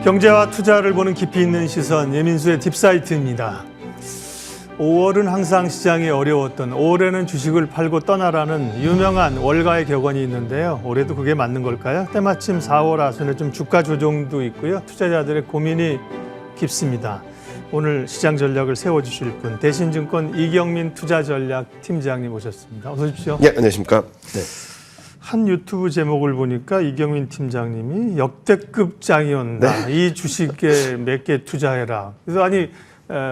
경제와 투자를 보는 깊이 있는 시선, 예민수의 딥사이트입니다. 5월은 항상 시장이 어려웠던, 올해는 주식을 팔고 떠나라는 유명한 월가의 격언이 있는데요. 올해도 그게 맞는 걸까요? 때마침 4월 하순에 좀 주가 조정도 있고요. 투자자들의 고민이 깊습니다. 오늘 시장 전략을 세워주실 분, 대신증권 이경민 투자전략팀장님 오셨습니다. 어서 오십시오. 네, 안녕하십니까. 네. 한 유튜브 제목을 보니까 이경민 팀장님이 역대급 짱이 온다. 네. 이 주식에 몇 개 투자해라. 그래서 아니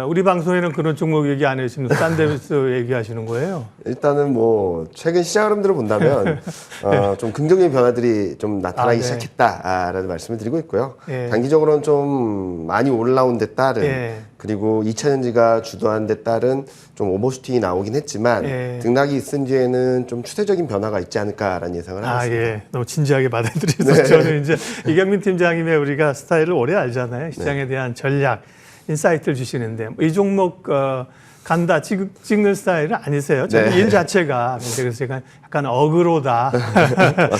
우리 방송에는 그런 종목 얘기 안 해주시면서 딴 데서 얘기하시는 거예요. 일단은 뭐 최근 시장 흐름들을 본다면 좀 긍정적인 변화들이 좀 나타나기 시작했다라는 말씀을 드리고 있고요. 예. 단기적으로는 좀 많이 올라온 데 따른 예. 그리고 2차전지가 주도한 데 따른 좀 오버슈팅이 나오긴 했지만 예. 등락이 있은 뒤에는 좀 추세적인 변화가 있지 않을까라는 예상을 하고 있습니다. 예. 너무 진지하게 받아들여서 저는 이제 이경민 팀장님의 우리가 스타일을 오래 알잖아요. 시장에 대한 전략, 인사이트를 주시는데 이 종목 간다 찍는 스타일은 아니세요. 저는 일 자체가 그래서 제가 약간 어그로다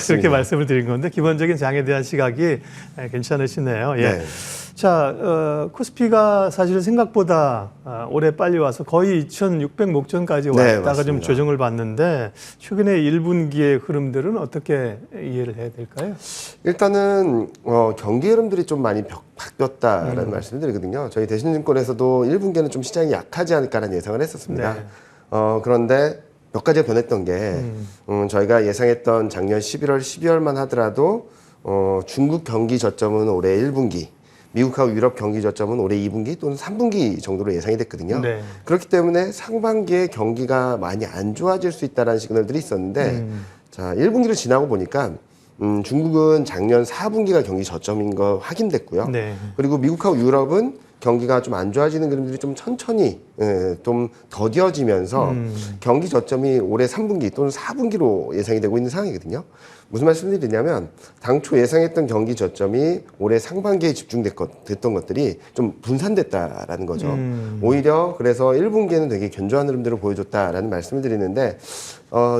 그렇게 말씀을 드린 건데 기본적인 장에 대한 시각이 괜찮으시네요. 예. 네. 자, 코스피가 사실은 생각보다 올해 빨리 와서 거의 2,600 목전까지 왔다가 좀 조정을 받는데 최근에 1분기의 흐름들은 어떻게 이해를 해야 될까요? 일단은 경기 흐름들이 좀 많이 바뀌었다라는 말씀을 드리거든요. 저희 대신증권에서도 1분기에는 좀 시장이 약하지 않을까라는 예상을 했었습니다. 네. 그런데 몇 가지가 변했던 게 저희가 예상했던 작년 11월, 12월만 하더라도 중국 경기 저점은 올해 1분기, 미국하고 유럽 경기 저점은 올해 2분기 또는 3분기 정도로 예상이 됐거든요. 네. 그렇기 때문에 상반기에 경기가 많이 안 좋아질 수 있다는 시그널들이 있었는데 자, 1분기를 지나고 보니까 중국은 작년 4분기가 경기 저점인 거 확인됐고요. 네. 그리고 미국하고 유럽은 경기가 좀 안 좋아지는 그림들이 좀 천천히 좀 더뎌지면서 경기 저점이 올해 3분기 또는 4분기로 예상이 되고 있는 상황이거든요. 무슨 말씀을 드리냐면 당초 예상했던 경기 저점이 올해 상반기에 집중됐던 것들이 좀 분산됐다라는 거죠. 오히려 그래서 1분기에는 되게 견조한 흐름들을 보여줬다라는 말씀을 드리는데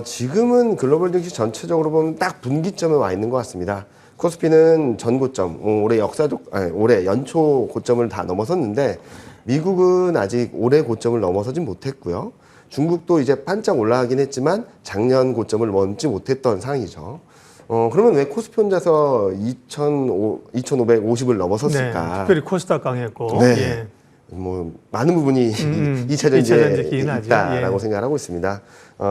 지금은 글로벌 증시 전체적으로 보면 딱 분기점에 와 있는 것 같습니다. 코스피는 전 고점, 올해 연초 고점을 다 넘어섰는데 미국은 아직 올해 고점을 넘어서진 못했고요. 중국도 이제 반짝 올라가긴 했지만 작년 고점을 넘지 못했던 상황이죠. 그러면 왜 코스피 혼자서 2,550을 넘어섰을까? 네, 특별히 코스닥 강했고. 네. 예. 뭐 많은 부분이 2차전지에 있다라고 생각을 하고 있습니다.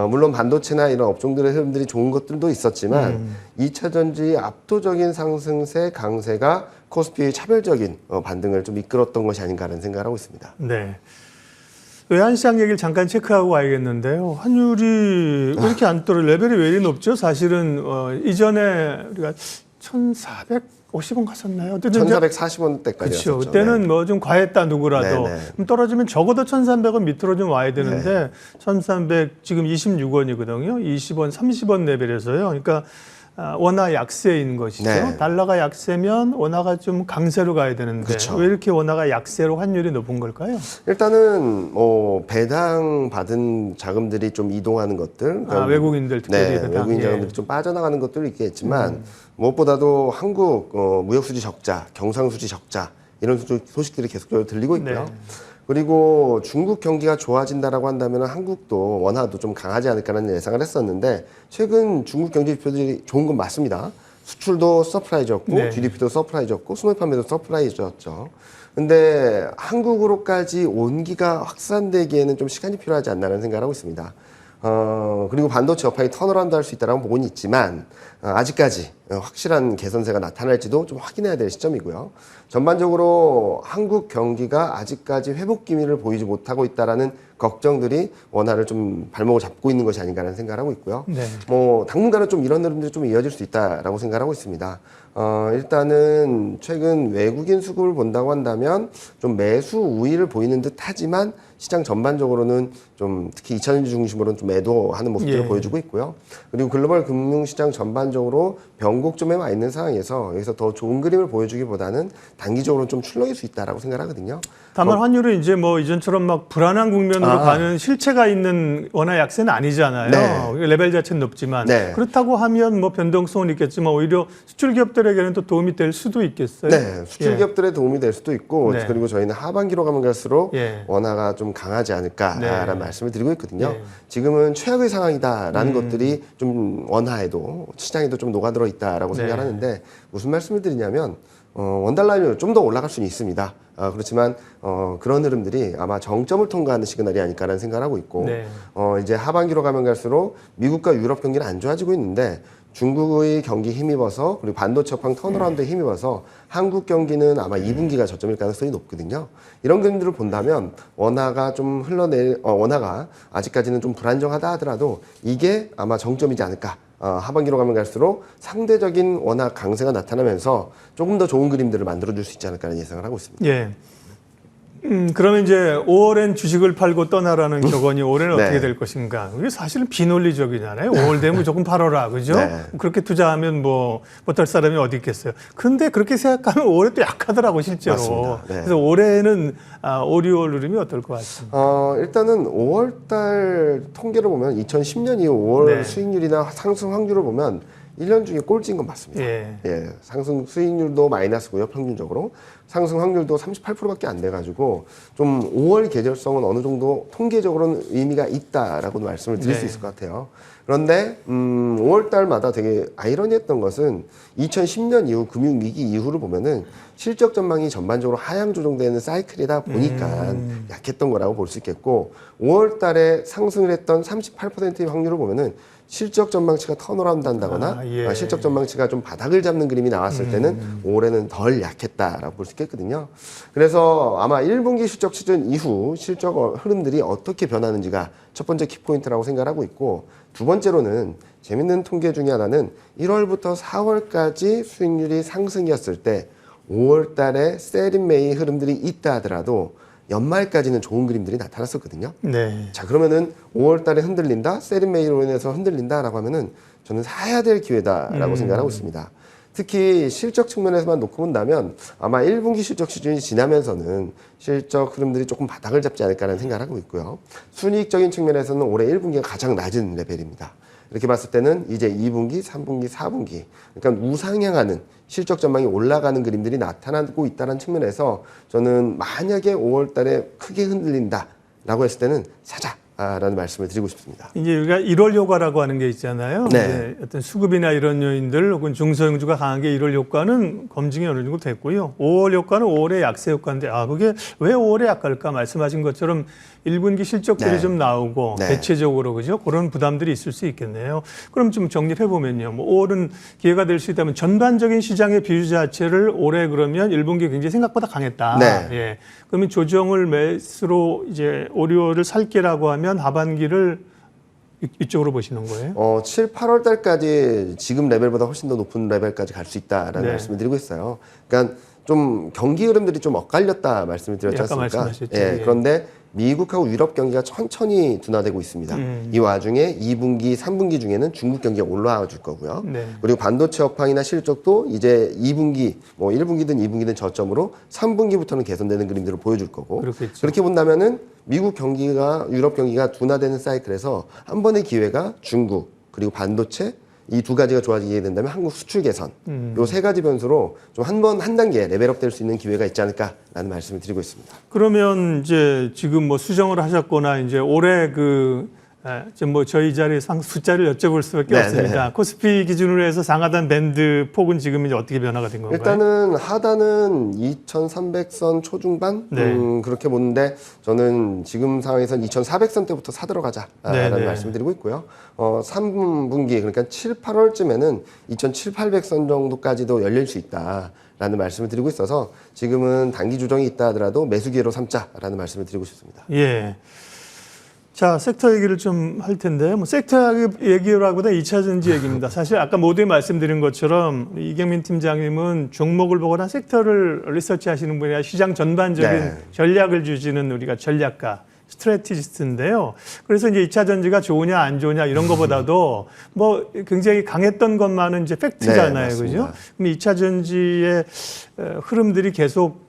물론 반도체나 이런 업종들의 흐름들이 좋은 것들도 있었지만 2차전지의 압도적인 상승세, 강세가 코스피의 차별적인 반등을 좀 이끌었던 것이 아닌가라는 생각을 하고 있습니다. 네. 외환시장 얘기를 잠깐 체크하고 와야겠는데요. 환율이 왜 이렇게 안 떨어져요? 레벨이 왜 이리 높죠? 사실은 이전에 우리가 1,450원 갔었나요? 1,440원대까지 그렇죠. 그때는 네. 뭐 좀 과했다 누구라도. 네, 네. 그럼 떨어지면 적어도 1,300원 밑으로 좀 와야 되는데 1,300 지금 26원이거든요. 20원, 30원 레벨에서요. 그러니까 원화 약세인 것이죠. 네. 달러가 약세면 원화가 좀 강세로 가야 되는데 그렇죠. 왜 이렇게 원화가 약세로 환율이 높은 걸까요? 일단은 배당 받은 자금들이 좀 이동하는 것들, 외국인들 특별히 외국인 자금들이 좀 빠져나가는 것들도 있겠지만 무엇보다도 한국 무역수지 적자, 경상수지 적자 이런 소식들이 계속적으로 들리고 있고요. 네. 그리고 중국 경기가 좋아진다라고 한다면 한국도 원화도 좀 강하지 않을까라는 예상을 했었는데 최근 중국 경제 지표들이 좋은 건 맞습니다. 수출도 서프라이즈였고 네. GDP도 서프라이즈였고 수노 판매도 서프라이즈였죠. 근데 한국으로까지 온기가 확산되기에는 좀 시간이 필요하지 않나라는 생각을 하고 있습니다. 그리고 반도체 업황이 턴어라운드 할 수 있다는 보고는 있지만 아직까지 확실한 개선세가 나타날지도 좀 확인해야 될 시점이고요. 전반적으로 한국 경기가 아직까지 회복 기미를 보이지 못하고 있다라는 걱정들이 원화를 좀 발목을 잡고 있는 것이 아닌가라는 생각을 하고 있고요. 네. 당분간은 좀 이런 흐름들이 좀 이어질 수 있다라고 생각을 하고 있습니다. 일단은 최근 외국인 수급을 본다고 한다면 좀 매수 우위를 보이는 듯 하지만 시장 전반적으로는 좀 특히 2차전지 중심으로는 좀 매도하는 모습들을 보여주고 있고요. 그리고 글로벌 금융시장 전반적으로 변곡점에 와 있는 상황에서 여기서 더 좋은 그림을 보여주기보다는 단기적으로 좀 출렁일 수 있다라고 생각하거든요. 다만 환율은 이제 뭐 이전처럼 막 불안한 국면으로 쪽으로 가는 실체가 있는 원화 약세는 아니잖아요. 네. 레벨 자체는 높지만 네. 그렇다고 하면 뭐 변동성은 있겠지만 오히려 수출 기업들에게는 또 도움이 될 수도 있겠어요. 네, 수출 기업들의 도움이 될 수도 있고 네. 그리고 저희는 하반기로 가면 갈수록 예. 원화가 좀 강하지 않을까라는 네. 말씀을 드리고 있거든요. 예. 지금은 최악의 상황이다라는 것들이 좀 원화에도 시장에도 좀 녹아들어 있다라고 네. 생각하는데 무슨 말씀을 드리냐면 원달러율 좀 더 올라갈 수는 있습니다. 그렇지만 그런 흐름들이 아마 정점을 통과하는 시그널이 아닐까라는 생각을 하고 있고 네. 이제 하반기로 가면 갈수록 미국과 유럽 경기는 안 좋아지고 있는데 중국의 경기 힘입어서 그리고 반도체 업황 턴어라운드에 힘입어서 한국 경기는 아마 2분기가 저점일 가능성이 높거든요. 이런 그림들을 본다면 원화가 좀 원화가 아직까지는 좀 불안정하다 하더라도 이게 아마 정점이지 않을까. 하반기로 가면 갈수록 상대적인 원화 강세가 나타나면서 조금 더 좋은 그림들을 만들어줄 수 있지 않을까라는 예상을 하고 있습니다. 예. 그러면 이제 5월엔 주식을 팔고 떠나라는 격언이 올해는 네. 어떻게 될 것인가? 이게 사실은 비논리적이잖아요. 5월 되면 무조건 팔아라, 그죠? 네. 그렇게 투자하면 뭐 못할 사람이 어디 있겠어요. 근데 그렇게 생각하면 올해 또 약하더라고 실제로. 맞습니다. 네. 그래서 올해는 오리올 흐름이 어떨 것 같습니다. 일단은 5월달 통계를 보면 2010년 이후 5월 네. 수익률이나 상승 확률을 보면 1년 중에 꼴찌인 건 맞습니다. 예. 상승 수익률도 마이너스고요, 평균적으로. 상승 확률도 38%밖에 안 돼가지고 좀 5월 계절성은 어느 정도 통계적으로는 의미가 있다라고 말씀을 드릴 네. 수 있을 것 같아요. 그런데 5월 달마다 되게 아이러니했던 것은 2010년 이후 금융위기 이후를 보면은 실적 전망이 전반적으로 하향 조정되는 사이클이다 보니까 약했던 거라고 볼 수 있겠고 5월 달에 상승을 했던 38%의 확률을 보면은 실적 전망치가 턴어라운드 한다거나 예. 실적 전망치가 좀 바닥을 잡는 그림이 나왔을 때는 올해는 덜 약했다라고 볼 수 있겠거든요. 그래서 아마 1분기 실적 시즌 이후 실적 흐름들이 어떻게 변하는지가 첫 번째 키포인트라고 생각하고 있고 두 번째로는 재밌는 통계 중에 하나는 1월부터 4월까지 수익률이 상승이었을 때 5월 달에 셀인메이 흐름들이 있다 하더라도 연말까지는 좋은 그림들이 나타났었거든요. 네. 자, 그러면은 5월 달에 흔들린다, 셀인메이로 인해서 흔들린다라고 하면은 저는 사야 될 기회다라고 생각하고 있습니다. 특히 실적 측면에서만 놓고 본다면 아마 1분기 실적 시즌이 지나면서는 실적 흐름들이 조금 바닥을 잡지 않을까라는 생각을 하고 있고요. 순이익적인 측면에서는 올해 1분기가 가장 낮은 레벨입니다. 이렇게 봤을 때는 이제 2분기, 3분기, 4분기 그러니까 우상향하는 실적 전망이 올라가는 그림들이 나타나고 있다는 측면에서 저는 만약에 5월 달에 크게 흔들린다라고 했을 때는 사자라는 말씀을 드리고 싶습니다. 이제 우리가 1월 효과라고 하는 게 있잖아요. 네. 이제 어떤 수급이나 이런 요인들 혹은 중소형주가 강한 게 1월 효과는 검증이 어느 정도 됐고요. 5월 효과는 5월의 약세 효과인데 그게 왜 5월에 약할까 말씀하신 것처럼 1분기 실적들이 네. 좀 나오고 네. 대체적으로 그죠? 그런 부담들이 있을 수 있겠네요. 그럼 좀 정리해 보면요. 뭐 5월은 기회가 될 수 있다면 전반적인 시장의 비율 자체를 올해 그러면 1분기 굉장히 생각보다 강했다. 네. 예. 그러면 조정을 매수로 이제 오리올을 살게라고 하면 하반기를 이쪽으로 보시는 거예요? 7, 8월 달까지 지금 레벨보다 훨씬 더 높은 레벨까지 갈 수 있다라는 네. 말씀을 드리고 있어요. 그러니까 좀 경기 흐름들이 좀 엇갈렸다 말씀을 드렸지 아까 않습니까? 말씀하셨죠. 예, 예. 그런데 미국하고 유럽 경기가 천천히 둔화되고 있습니다. 이 와중에 2분기, 3분기 중에는 중국 경기가 올라와 줄 거고요. 네. 그리고 반도체 업황이나 실적도 이제 2분기, 뭐 1분기든 2분기든 저점으로 3분기부터는 개선되는 그림들을 보여줄 거고. 그렇겠죠. 그렇게 본다면은 미국 경기가 유럽 경기가 둔화되는 사이클에서 한 번의 기회가 중국 그리고 반도체 이 두 가지가 좋아지게 된다면 한국 수출 개선 요 세 가지 변수로 좀 한 단계 레벨업 될 수 있는 기회가 있지 않을까라는 말씀을 드리고 있습니다. 그러면 이제 지금 뭐 수정을 하셨거나 이제 올해 뭐 저희 자리에 숫자를 여쭤볼 수밖에 네, 없습니다. 코스피 기준으로 해서 상하단 밴드 폭은 지금 이제 어떻게 변화가 된 건가요? 일단은 하단은 2,300선 초중반 네. 그렇게 보는데 저는 지금 상황에서는 2,400선 때부터 사들어가자라는 네, 네. 말씀을 드리고 있고요. 3분기 그러니까 7, 8월쯤에는 2,700선 정도까지도 열릴 수 있다라는 말씀을 드리고 있어서 지금은 단기 조정이 있다 하더라도 매수 기회로 삼자라는 말씀을 드리고 싶습니다. 예. 자, 섹터 얘기를 좀 할 텐데, 뭐 섹터 얘기라고보다 2차 전지 얘기입니다. 사실 아까 모두에 말씀드린 것처럼 이경민 팀장님은 종목을 보거나 섹터를 리서치 하시는 분이라 시장 전반적인 네. 전략을 주시는 우리가 전략가, 스트래티지스트인데요. 그래서 이제 2차 전지가 좋으냐 안 좋으냐 이런 것보다도 뭐 굉장히 강했던 것만은 이제 팩트잖아요. 네, 그죠? 맞습니다. 그럼 2차 전지의 흐름들이 계속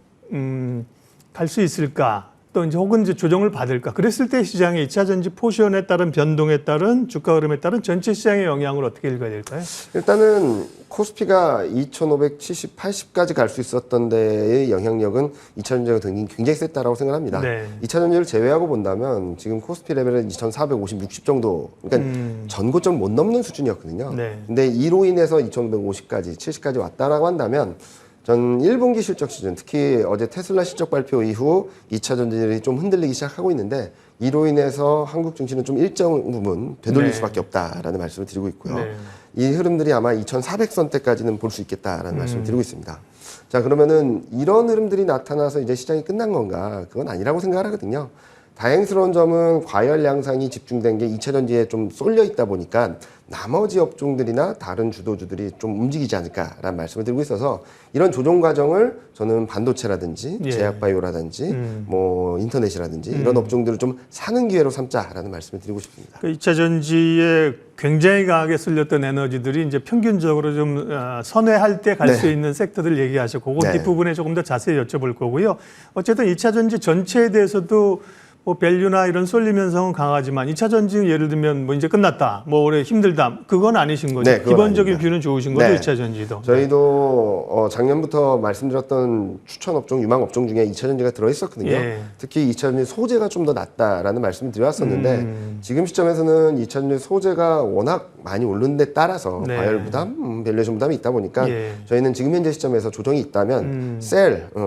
갈 수 있을까? 또 이제 혹은 이제 조정을 받을까? 그랬을 때 시장의 2차 전지 포션에 따른 변동에 따른 주가 흐름에 따른 전체 시장의 영향을 어떻게 읽어야 될까요? 일단은 코스피가 2,570, 80까지 갈 수 있었던 데의 영향력은 2차전지가 굉장히 셌다라고 생각합니다. 네. 2차전지를 제외하고 본다면 지금 코스피 레벨은 2,450, 60 정도, 그러니까 전고점 못 넘는 수준이었거든요. 네. 근데 이로 인해서 2,550까지, 70까지 왔다라고 한다면 전 1분기 실적 시즌, 특히 어제 테슬라 실적 발표 이후 2차 전지들이 좀 흔들리기 시작하고 있는데 이로 인해서 한국 증시는 좀 일정 부분 되돌릴 네. 수밖에 없다라는 말씀을 드리고 있고요. 네. 이 흐름들이 아마 2,400선대까지는 볼 수 있겠다라는 말씀을 드리고 있습니다. 자, 그러면은 이런 흐름들이 나타나서 이제 시장이 끝난 건가? 그건 아니라고 생각을 하거든요. 다행스러운 점은 과열 양상이 집중된 게 2차 전지에 좀 쏠려 있다 보니까 나머지 업종들이나 다른 주도주들이 좀 움직이지 않을까라는 말씀을 드리고 있어서 이런 조정 과정을 저는 반도체라든지 예. 제약바이오라든지 뭐 인터넷이라든지 이런 업종들을 좀 사는 기회로 삼자라는 말씀을 드리고 싶습니다. 그 2차 전지에 굉장히 강하게 쓸렸던 에너지들이 이제 평균적으로 좀 선회할 때 갈 수 네. 있는 섹터들 얘기하셨고, 그 네. 뒷부분에 조금 더 자세히 여쭤볼 거고요. 어쨌든 2차 전지 전체에 대해서도 뭐 밸류나 이런 쏠림 현상은 강하지만 2차 전지는 예를 들면 뭐 이제 끝났다, 뭐 올해 힘들다, 그건 아니신 거죠. 네, 그건 기본적인 아닙니다. 뷰는 좋으신 거죠. 네. 2차 전지도. 저희도 작년부터 말씀드렸던 추천 업종, 유망 업종 중에 2차 전지가 들어있었거든요. 예. 특히 2차 전지 소재가 좀 더 낫다라는 말씀을 드렸었는데 지금 시점에서는 2차 전지 소재가 워낙 많이 오른 데 따라서 네. 과열 부담, 밸류에이션 부담이 있다 보니까 예. 저희는 지금 현재 시점에서 조정이 있다면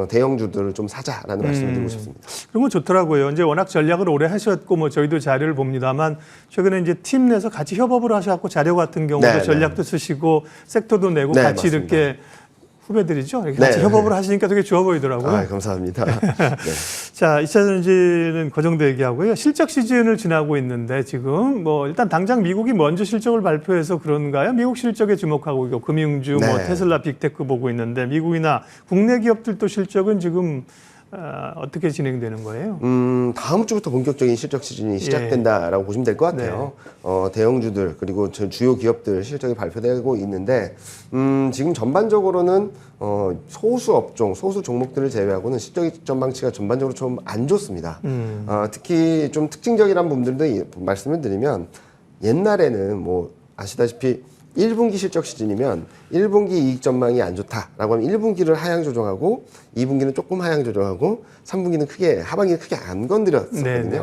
대형주들을 좀 사자라는 말씀을 드리고 싶습니다. 그런 거 좋더라고요. 이제 워낙 전략을 오래 하셨고 뭐 저희도 자료를 봅니다만 최근에 이제 팀 내서 같이 협업을 하셔갖고 자료 같은 경우도 네, 전략도 쓰시고 섹터도 내고 네, 같이 맞습니다. 이렇게 후배들이죠. 이렇게 같이 네. 협업을 하시니까 되게 좋아 보이더라고요. 아, 감사합니다. 네. 자, 2차 전지는 그 정도 얘기하고요. 실적 시즌을 지나고 있는데 지금 뭐 일단 당장 미국이 먼저 실적을 발표해서 그런가요? 미국 실적에 주목하고 있고 금융주, 뭐 네. 테슬라, 빅테크 보고 있는데 미국이나 국내 기업들도 실적은 지금 어떻게 진행되는 거예요? 다음 주부터 본격적인 실적 시즌이 시작된다라고 보시면 될 것 같아요. 대형주들 그리고 주요 기업들 실적이 발표되고 있는데 지금 전반적으로는 소수 업종, 소수 종목들을 제외하고는 실적 전망치가 전반적으로 좀 안 좋습니다. 특히 좀 특징적이란 부분들도 말씀을 드리면 옛날에는 뭐 아시다시피 1분기 실적 시즌이면 1분기 이익 전망이 안 좋다라고 하면 1분기를 하향 조정하고 2분기는 조금 하향 조정하고 3분기는 크게 하반기는 크게 안 건드렸었거든요. 네네.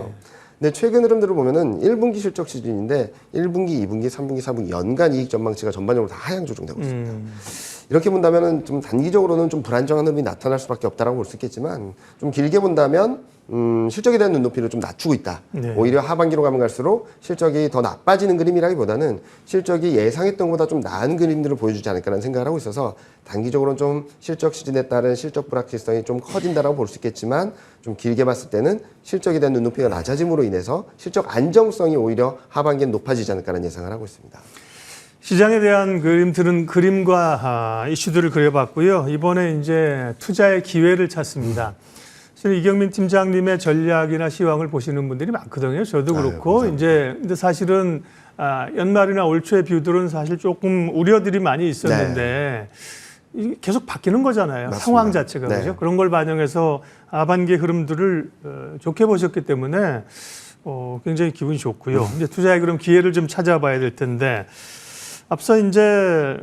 근데 최근 흐름들을 보면은 1분기 실적 시즌인데 1분기, 2분기, 3분기, 4분기 연간 이익 전망치가 전반적으로 다 하향 조정되고 있습니다. 이렇게 본다면은 좀 단기적으로는 좀 불안정한 흐름이 나타날 수밖에 없다라고 볼 수 있겠지만 좀 길게 본다면 실적에 대한 눈높이를 좀 낮추고 있다. 네. 오히려 하반기로 가면 갈수록 실적이 더 나빠지는 그림이라기보다는 실적이 예상했던 것보다 좀 나은 그림들을 보여주지 않을까라는 생각을 하고 있어서 단기적으로는 좀 실적 시즌에 따른 실적 불확실성이 좀 커진다라고 볼 수 있겠지만 좀 길게 봤을 때는 실적에 대한 눈높이가 낮아짐으로 인해서 실적 안정성이 오히려 하반기엔 높아지지 않을까라는 예상을 하고 있습니다. 시장에 대한 그림과 이슈들을 그려봤고요. 이번에 이제 투자의 기회를 찾습니다. 사실 이경민 팀장님의 전략이나 시황을 보시는 분들이 많거든요. 저도 그렇고 근데 사실은 연말이나 올 초의 뷰들은 사실 조금 우려들이 많이 있었는데 이게 계속 바뀌는 거잖아요. 맞습니다. 상황 자체가 네. 그죠. 그런 걸 반영해서 하반기 흐름들을 좋게 보셨기 때문에 굉장히 기분이 좋고요. 이제 투자의 그럼 기회를 좀 찾아봐야 될 텐데. 앞서 이제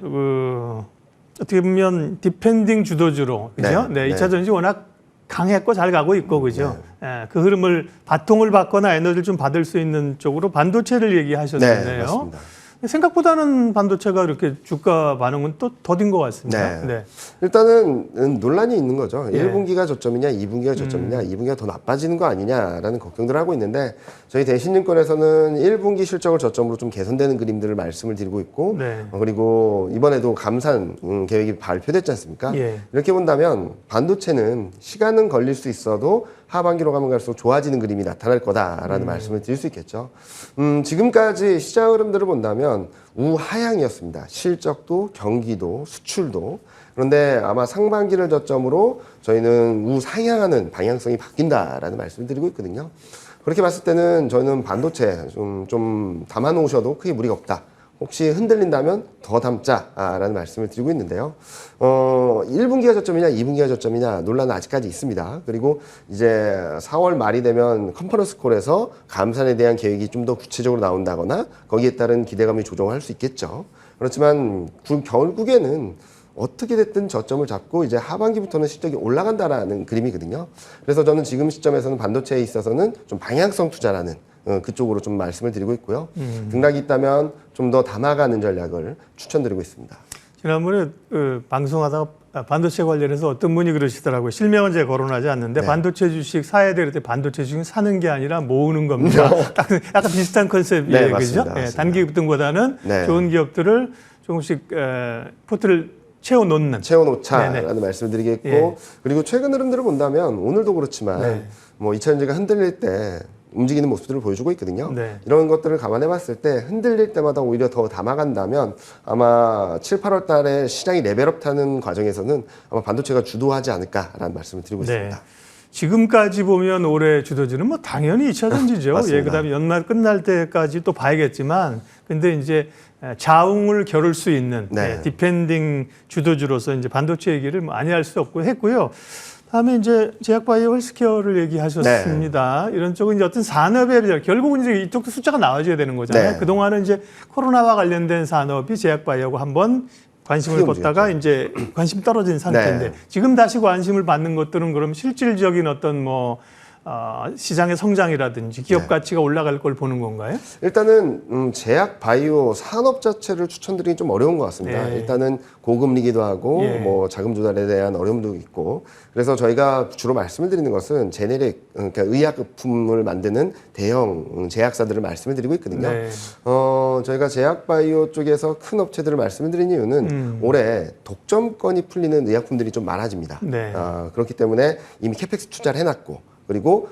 어떻게 보면 디펜딩 주도주로 그죠? 네, 2차 전지 워낙 강했고 잘 가고 있고 그죠? 예, 그 흐름을 바통을 받거나 에너지를 좀 받을 수 있는 쪽으로 반도체를 얘기하셨는데요. 네, 맞습니다. 생각보다는 반도체가 이렇게 주가 반응은 또 더딘 것 같습니다. 네. 일단은 논란이 있는 거죠. 예. 1분기가 저점이냐, 2분기가 저점이냐, 2분기가 더 나빠지는 거 아니냐라는 걱정들을 하고 있는데 저희 대신증권에서는 1분기 실적을 저점으로 좀 개선되는 그림들을 말씀을 드리고 있고 네. 그리고 이번에도 감산 계획이 발표됐지 않습니까? 예. 이렇게 본다면 반도체는 시간은 걸릴 수 있어도 하반기로 가면 갈수록 좋아지는 그림이 나타날 거다라는 말씀을 드릴 수 있겠죠. 지금까지 시장 흐름들을 본다면 우하향이었습니다. 실적도 경기도 수출도. 그런데 아마 상반기를 저점으로 저희는 우상향하는 방향성이 바뀐다라는 말씀을 드리고 있거든요. 그렇게 봤을 때는 저는 반도체 좀 담아놓으셔도 크게 무리가 없다. 혹시 흔들린다면 더 담자라는 말씀을 드리고 있는데요. 1분기가 저점이냐 2분기가 저점이냐 논란은 아직까지 있습니다. 그리고 이제 4월 말이 되면 컨퍼런스 콜에서 감산에 대한 계획이 좀 더 구체적으로 나온다거나 거기에 따른 기대감이 조정할 수 있겠죠. 그렇지만 결국에는 어떻게 됐든 저점을 잡고 이제 하반기부터는 실적이 올라간다라는 그림이거든요. 그래서 저는 지금 시점에서는 반도체에 있어서는 좀 방향성 투자라는 그쪽으로 좀 말씀을 드리고 있고요. 등락이 있다면 좀 더 담아가는 전략을 추천드리고 있습니다. 지난번에 방송하다가 반도체 관련해서 어떤 분이 그러시더라고요. 실명은 제가 거론하지 않는데 네. 반도체 주식 사야 될 때 반도체 주식 사는 게 아니라 모으는 겁니다. 약간 비슷한 컨셉이에요. 네, 그죠? 맞습니다. 예, 단기 급등보다는 네. 좋은 기업들을 조금씩 포트를 채워놓는. 채워놓자라는 말씀을 드리겠고 예. 그리고 최근 흐름들을 본다면 오늘도 그렇지만 네. 뭐 2차전지가 흔들릴 때 움직이는 모습들을 보여주고 있거든요. 네. 이런 것들을 감안해 봤을 때 흔들릴 때마다 오히려 더 담아간다면 아마 7, 8월 달에 시장이 레벨업 타는 과정에서는 아마 반도체가 주도하지 않을까라는 말씀을 드리고 네. 있습니다. 지금까지 보면 올해 주도주는 뭐 당연히 2차 전지죠. 맞습니다. 예, 그다음에 연말 끝날 때까지 또 봐야겠지만, 근데 이제 자웅을 겨룰 수 있는 네. 디펜딩 주도주로서 이제 반도체 얘기를 많이 할 수 없고 했고요. 다음에 이제 제약바이오 헬스케어를 얘기하셨습니다. 이런 쪽은 이제 어떤 산업의 결국은 이제 이쪽도 숫자가 나와줘야 되는 거잖아요. 네. 그동안은 이제 코로나와 관련된 산업이 제약바이오고 한번 관심을 걷다가 이제 관심 떨어진 상태인데 네. 지금 다시 관심을 받는 것들은 그럼 실질적인 어떤 뭐 시장의 성장이라든지 기업 네. 가치가 올라갈 걸 보는 건가요? 일단은 제약 바이오 산업 자체를 추천드리기 좀 어려운 것 같습니다. 네. 일단은 고금리기도 하고 예. 뭐 자금 조달에 대한 어려움도 있고 그래서 저희가 주로 말씀을 드리는 것은 제네릭 그러니까 의약품을 만드는 대형 제약사들을 말씀을 드리고 있거든요. 네. 저희가 제약 바이오 쪽에서 큰 업체들을 말씀을 드린 이유는 올해 독점권이 풀리는 의약품들이 좀 많아집니다. 네. 그렇기 때문에 이미 캐펙스 투자를 해놨고 그리고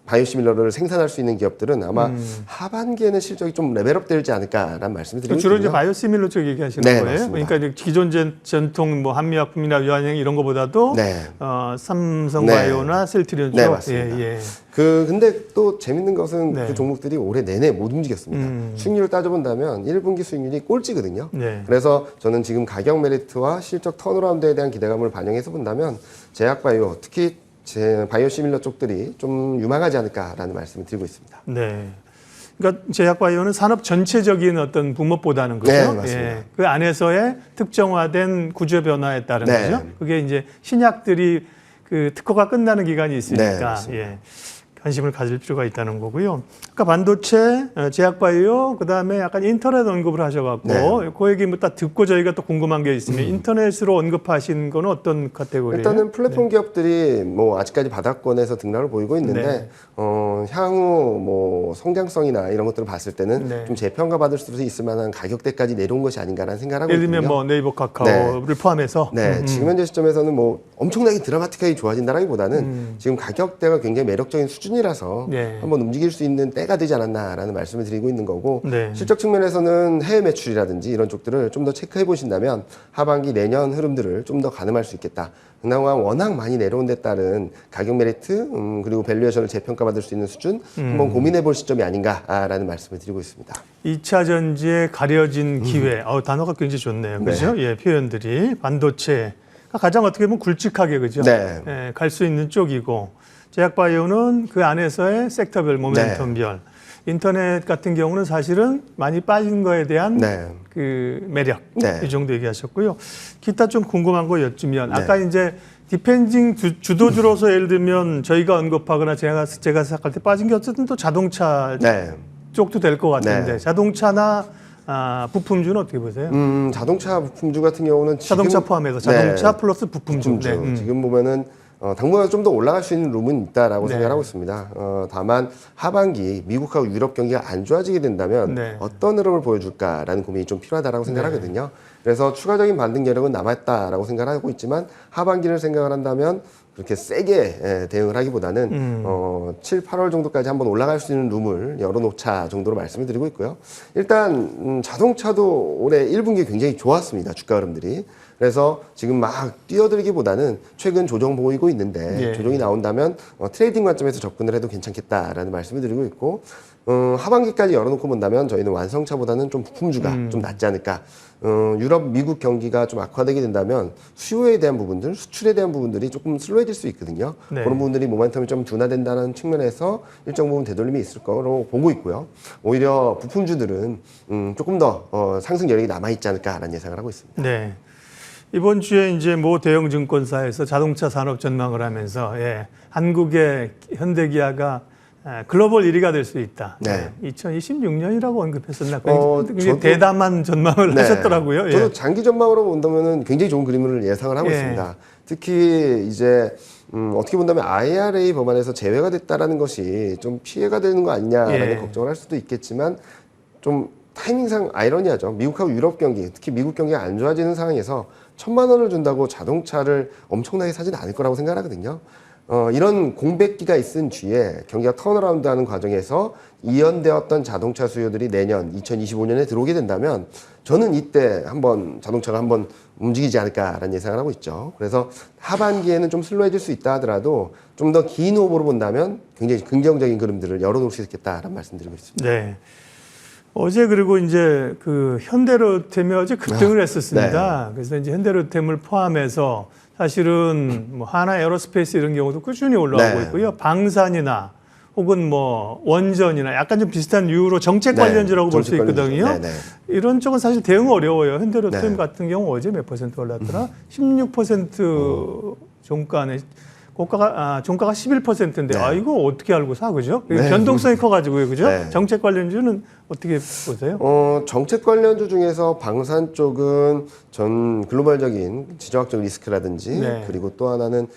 바이오시밀러를 생산할 수 있는 기업들은 아마 하반기에는 실적이 좀 레벨업 되지 않을까라는 말씀을 드리고 주로 있거든요. 이제 바이오시밀러 쪽 얘기하시는 네, 거예요. 맞습니다. 그러니까 이제 기존 전통 뭐 한미약품이나 유한양 이런 거보다도 네. 삼성바이오나 셀트리온 쪽. 네, 맞습니다. 예. 근데 또 재밌는 것은 네. 그 종목들이 올해 내내 못 움직였습니다. 수익률을 따져본다면 1분기 수익률이 꼴찌거든요. 네. 그래서 저는 지금 가격 메리트와 실적 턴어라운드에 대한 기대감을 반영해서 본다면 제약바이오 특히 바이오시밀러 쪽들이 좀 유망하지 않을까라는 말씀을 드리고 있습니다. 네. 그러니까 제약바이오는 산업 전체적인 어떤 분모보다는 거죠. 네, 맞습니다. 예. 그 안에서의 특정화된 구조 변화에 따른 네. 거죠. 그게 이제 신약들이 그 특허가 끝나는 기간이 있으니까 네, 맞습니다. 예. 관심을 가질 필요가 있다는 거고요. 그러니까 반도체, 제약바이오, 그다음에 약간 인터넷 언급을 하셔갖고 네. 그 얘기 뭐 딱 듣고 저희가 또 궁금한 게 있으면 인터넷으로 언급하신 거는 어떤 카테고리예요? 일단은 플랫폼 기업들이 뭐 아직까지 바닥권에서 등락을 보이고 있는데 네. 향후 뭐 성장성이나 이런 것들을 봤을 때는 네. 좀 재평가 받을 수 있을 만한 가격대까지 내려온 것이 아닌가라는 생각을 하고 예를 있거든요. 들면 뭐 네이버 카카오를 포함해서 네, 지금 현재 시점에서는 뭐 엄청나게 드라마틱하게 좋아진다라기보다는 지금 가격대가 굉장히 매력적인 수준이라서 네. 한번 움직일 수 있는 때가 되지 않았나라는 말씀을 드리고 있는 거고 네. 실적 측면에서는 해외 매출이라든지 이런 쪽들을 좀 더 체크해 보신다면 하반기 내년 흐름들을 좀 더 가늠할 수 있겠다. 그나마 워낙 많이 내려온 데 따른 가격 메리트 그리고 밸류에이션을 재평가받을 수 있는 수준 한번 고민해 볼 시점이 아닌가라는 말씀을 드리고 있습니다. 2차 전지에 가려진 기회. 단어가 굉장히 좋네요. 네. 그죠? 예, 표현들이. 반도체가 가장 어떻게 보면 굵직하게, 그죠? 네. 예, 갈 수 있는 쪽이고, 제약바이오는 그 안에서의 섹터별, 모멘텀별. 인터넷 같은 경우는 사실은 많이 빠진 거에 대한 네. 그 매력. 네. 이 정도 얘기하셨고요. 기타 좀 궁금한 거 여쭈면, 네. 아까 이제 디펜딩 주도주로서 예를 들면 저희가 언급하거나 제가 생각할 때 빠진 게 어쨌든 또 자동차 네. 쪽도 될 것 같은데 네. 자동차나 부품주는 어떻게 보세요? 자동차 부품주 같은 경우는 자동차 지금 포함해서 자동차 네. 플러스 부품주. 네. 지금 보면은 당분간 좀 더 올라갈 수 있는 룸은 있다라고 네. 생각하고 있습니다. 다만 하반기 미국하고 유럽 경기가 안 좋아지게 된다면 네. 어떤 흐름을 보여줄까라는 고민이 좀 필요하다라고 생각하거든요. 그래서 추가적인 반등 여력은 남았다라고 생각하고 있지만 하반기를 생각을 한다면 그렇게 세게 대응을 하기보다는 7, 8월 정도까지 한번 올라갈 수 있는 룸을 열어놓자 정도로 말씀을 드리고 있고요. 일단 자동차도 올해 1분기 굉장히 좋았습니다. 주가 흐름들이. 그래서 지금 막 뛰어들기보다는 최근 조정 보이고 있는데 예. 조정이 나온다면 트레이딩 관점에서 접근을 해도 괜찮겠다라는 말씀을 드리고 있고 하반기까지 열어놓고 본다면 저희는 완성차보다는 좀 부품주가 좀 낫지 않을까. 유럽, 미국 경기가 좀 악화되게 된다면 수요에 대한 부분들, 수출에 대한 부분들이 조금 슬로해질 수 있거든요. 네. 그런 부분들이 모멘텀이 좀 둔화된다는 측면에서 일정 부분 되돌림이 있을 거로 보고 있고요. 오히려 부품주들은 조금 더 상승 여력이 남아있지 않을까라는 예상을 하고 있습니다. 네. 이번 주에 이제 모 대형 증권사에서 자동차 산업 전망을 하면서 한국의 현대기아가 글로벌 1위가 될 수 있다. 네. 2026년이라고 언급했었나? 굉장히 저도- 대담한 전망을 네. 하셨더라고요. 저도 장기 전망으로 본다면 굉장히 좋은 그림을 예상을 하고 예. 있습니다. 특히 이제 어떻게 본다면 IRA 법안에서 제외가 됐다라는 것이 좀 피해가 되는 거 아니냐라는 예. 걱정을 할 수도 있겠지만 좀 타이밍상 아이러니하죠. 미국하고 유럽 경기, 특히 미국 경기가 안 좋아지는 상황에서 1,000만 원을 준다고 자동차를 엄청나게 사지는 않을 거라고 생각하거든요. 이런 공백기가 있은 뒤에 경기가 턴어라운드하는 과정에서 이연되었던 자동차 수요들이 내년 2025년에 들어오게 된다면 저는 이때 한번 자동차가 한번 움직이지 않을까라는 예상을 하고 있죠. 그래서 하반기에는 좀 슬로해질 수 있다 하더라도 좀 더 긴 호흡으로 본다면 굉장히 긍정적인 그림들을 열어놓을 수 있겠다라는 말씀드리고 있습니다. 네. 어제 그리고 이제 그 현대로템이 어제 급등을 했었습니다. 그래서 이제 현대로템을 포함해서 사실은 뭐 하나 에어로스페이스 이런 경우도 꾸준히 올라오고 네. 있고요. 방산이나 혹은 뭐 원전이나 약간 좀 비슷한 이유로 정책 네. 관련주라고 볼 수 정책 있거든요. 관련주. 네, 네. 이런 쪽은 사실 대응 어려워요. 현대로템 네. 같은 경우 어제 몇 퍼센트 올랐더라? 16% 종가네. 종가가 11%인데 네. 이거 어떻게 알고 사 그죠? 네. 변동성이 커가지고요, 그죠? 네. 정책 관련주는 어떻게 보세요? 정책 관련주 중에서 방산 쪽은 전 글로벌적인 지정학적 리스크라든지 네. 그리고 또 하나는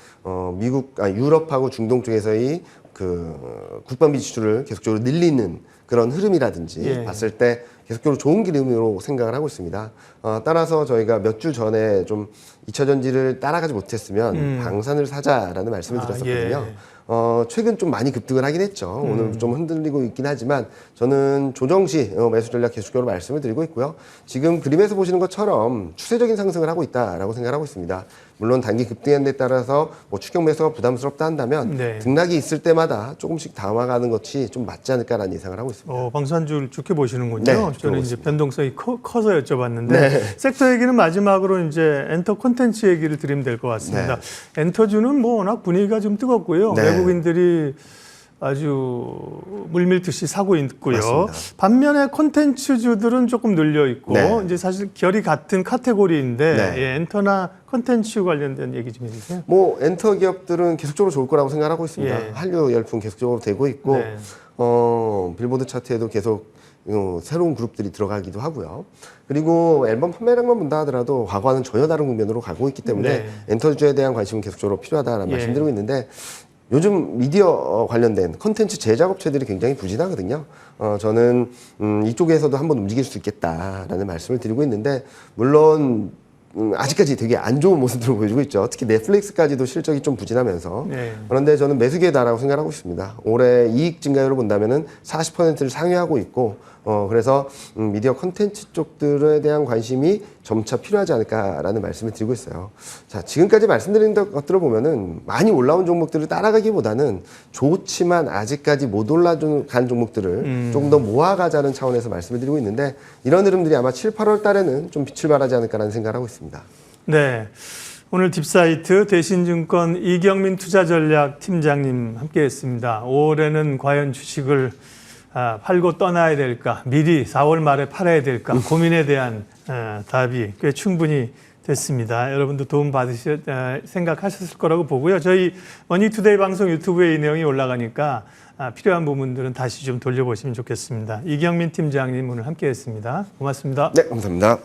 유럽하고 중동 쪽에서의 그 국방비 지출을 계속적으로 늘리는 그런 흐름이라든지 예. 봤을 때 계속적으로 좋은 그림으로 생각을 하고 있습니다. 따라서 저희가 몇 주 전에 좀 2차 전지를 따라가지 못했으면 방산을 사자라는 말씀을 드렸었거든요. 예. 최근 좀 많이 급등을 하긴 했죠. 오늘 좀 흔들리고 있긴 하지만 저는 조정시 매수 전략 계속적으로 말씀을 드리고 있고요. 지금 그림에서 보시는 것처럼 추세적인 상승을 하고 있다라고 생각을 하고 있습니다. 물론 단기 급등한 데 따라서 뭐 추격 매수가 부담스럽다 한다면 네. 등락이 있을 때마다 조금씩 담아가는 것이 좀 맞지 않을까라는 예상을 하고 있습니다. 방산주를 좋게 보시는군요. 네, 저는 좋게 이제 변동성이 커서 여쭤봤는데 네. 섹터 얘기는 마지막으로 이제 엔터 콘텐츠 얘기를 드리면 될 것 같습니다. 엔터주는 뭐 워낙 분위기가 좀 뜨겁고요. 네. 외국인들이 아주 물밀듯이 사고 있고요. 맞습니다. 반면에 콘텐츠주들은 조금 늘려 있고 네. 이제 사실 결이 같은 카테고리인데 네. 엔터나 콘텐츠 관련된 얘기 좀 해주세요. 뭐 엔터 기업들은 계속적으로 좋을 거라고 생각하고 있습니다. 예. 한류 열풍 계속적으로 되고 있고 네. 빌보드 차트에도 계속 새로운 그룹들이 들어가기도 하고요. 그리고 앨범 판매량만 본다 하더라도 과거와는 전혀 다른 국면으로 가고 있기 때문에 네. 엔터주에 대한 관심은 계속적으로 필요하다는 예. 말씀드리고 있는데 요즘 미디어 관련된 컨텐츠 제작업체들이 굉장히 부진하거든요. 저는 이쪽에서도 한번 움직일 수 있겠다라는 말씀을 드리고 있는데 물론 아직까지 되게 안 좋은 모습들을 보여주고 있죠. 특히 넷플릭스까지도 실적이 좀 부진하면서. 네. 그런데 저는 매수기회다라고 생각하고 있습니다. 올해 이익 증가율을 본다면은 40%를 상회하고 있고, 그래서 미디어 컨텐츠 쪽들에 대한 관심이 점차 필요하지 않을까라는 말씀을 드리고 있어요. 자, 지금까지 말씀드린 것들을 보면은 많이 올라온 종목들을 따라가기보다는 좋지만 아직까지 못 올라간 종목들을 조금 더 모아가자는 차원에서 말씀을 드리고 있는데 이런 흐름들이 아마 7, 8월 달에는 좀 빛을 발하지 않을까라는 생각을 하고 있습니다. 네. 오늘 딥사이트 대신증권 이경민 투자전략 팀장님 함께했습니다. 올해는 과연 주식을 팔고 떠나야 될까, 미리 4월 말에 팔아야 될까 고민에 대한 답이 꽤 충분히 됐습니다. 여러분도 도움 생각하셨을 거라고 보고요. 저희 머니투데이 방송 유튜브에 이 내용이 올라가니까 필요한 부분들은 다시 좀 돌려보시면 좋겠습니다. 이경민 팀장님 오늘 함께했습니다. 고맙습니다. 네, 감사합니다.